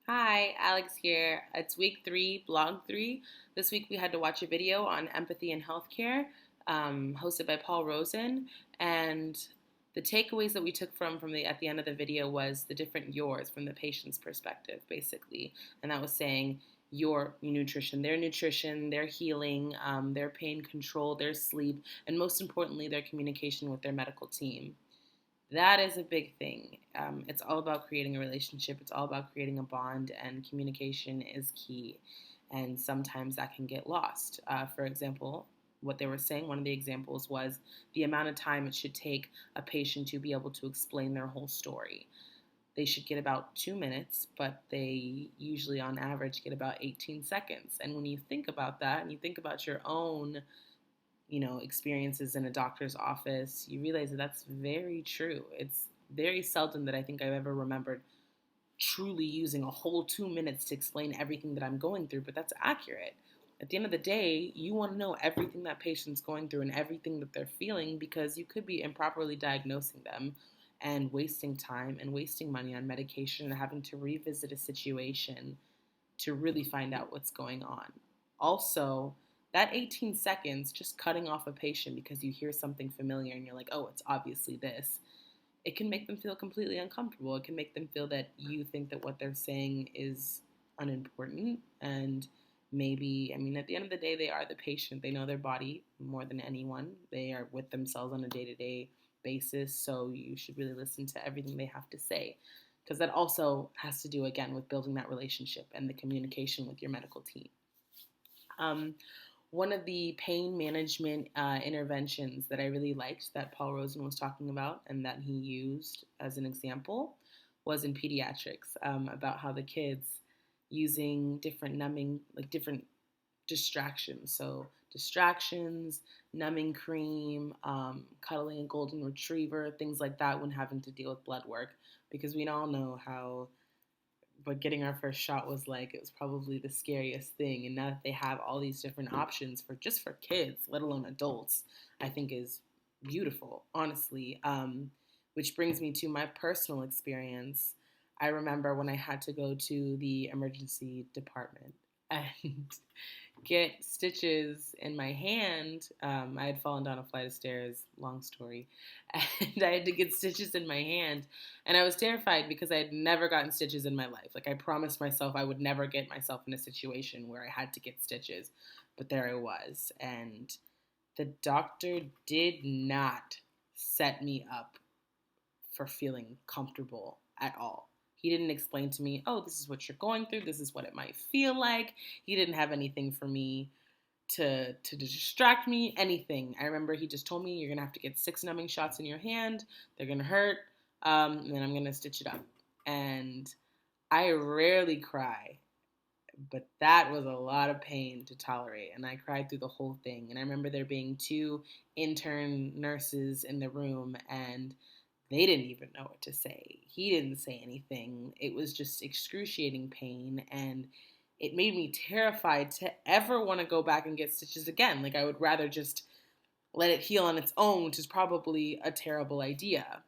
Hi, Alex here. It's week 3, blog 3. This week we had to watch a video on empathy in healthcare, hosted by Paul Rosen. And the takeaways that we took from the at the end of the video was the different yours from the patient's perspective, basically. And that was saying your nutrition, their healing, their pain control, their sleep, and most importantly, their communication with their medical team. That is a big thing. It's all about creating a relationship. It's all about creating a bond, and communication is key. And sometimes that can get lost. For example, what they were saying, one of the examples was the amount of time it should take a patient to be able to explain their whole story. They should get about 2 minutes, but they usually, on average, get about 18 seconds. And when you think about that and you think about your own experiences in a doctor's office, you realize that that's very true. It's very seldom that I think I've ever remembered truly using a whole 2 minutes to explain everything that I'm going through, but that's accurate. At the end of the day, you want to know everything that patient's going through and everything that they're feeling because you could be improperly diagnosing them and wasting time and wasting money on medication and having to revisit a situation to really find out what's going on. Also, that 18 seconds, just cutting off a patient because you hear something familiar and you're like, oh, it's obviously this, it can make them feel completely uncomfortable. It can make them feel that you think that what they're saying is unimportant. And maybe, I mean, at the end of the day, they are the patient. They know their body more than anyone. They are with themselves on a day to day basis. So you should really listen to everything they have to say. Because that also has to do, again, with building that relationship and the communication with your medical team. Um, One of the pain management interventions that I really liked that Paul Rosen was talking about and that he used as an example was in pediatrics, about how the kids using different numbing, like different distractions. So distractions, numbing cream, cuddling a golden retriever, things like that when having to deal with blood work. Because we all know how but getting our first shot was like, it was probably the scariest thing. And now that they have all these different options for just for kids, let alone adults, I think is beautiful, honestly. Which brings me to my personal experience. I remember when I had to go to the emergency department and get stitches in my hand. I had fallen down a flight of stairs, long story, and I had to get stitches in my hand. And I was terrified because I had never gotten stitches in my life. Like, I promised myself I would never get myself in a situation where I had to get stitches. But there I was. And the doctor did not set me up for feeling comfortable at all. He didn't explain to me, oh, this is what you're going through. This is what it might feel like. He didn't have anything for me to distract me, anything. I remember he just told me, you're going to have to get 6 numbing shots in your hand. They're going to hurt. And then I'm going to stitch it up. And I rarely cry, but that was a lot of pain to tolerate. And I cried through the whole thing. And I remember there being 2 intern nurses in the room, and they didn't even know what to say. He didn't say anything. It was just excruciating pain. And it made me terrified to ever want to go back and get stitches again. Like, I would rather just let it heal on its own, which is probably a terrible idea.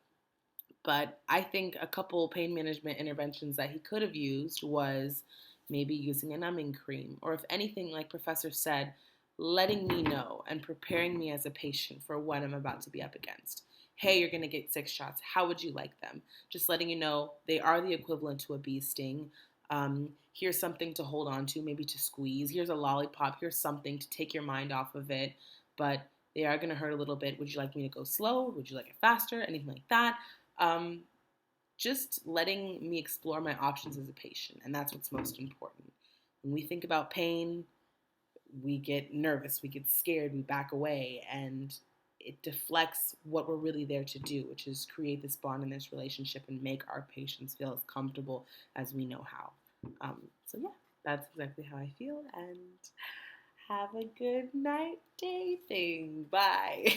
But I think a couple pain management interventions that he could have used was maybe using a numbing cream, or if anything, like Professor said, letting me know and preparing me as a patient for what I'm about to be up against. Hey, you're going to get 6 shots. How would you like them? Just letting you know they are the equivalent to a bee sting. Here's something to hold on to, maybe to squeeze. Here's a lollipop. Here's something to take your mind off of it. But they are going to hurt a little bit. Would you like me to go slow? Would you like it faster? Anything like that. Um, just letting me explore my options as a patient. And that's what's most important. When we think about pain, we get nervous, we get scared, we back away, and it deflects what we're really there to do, which is create this bond in this relationship and make our patients feel as comfortable as we know how. So, yeah, that's exactly how I feel. And have a good night, day thing. Bye.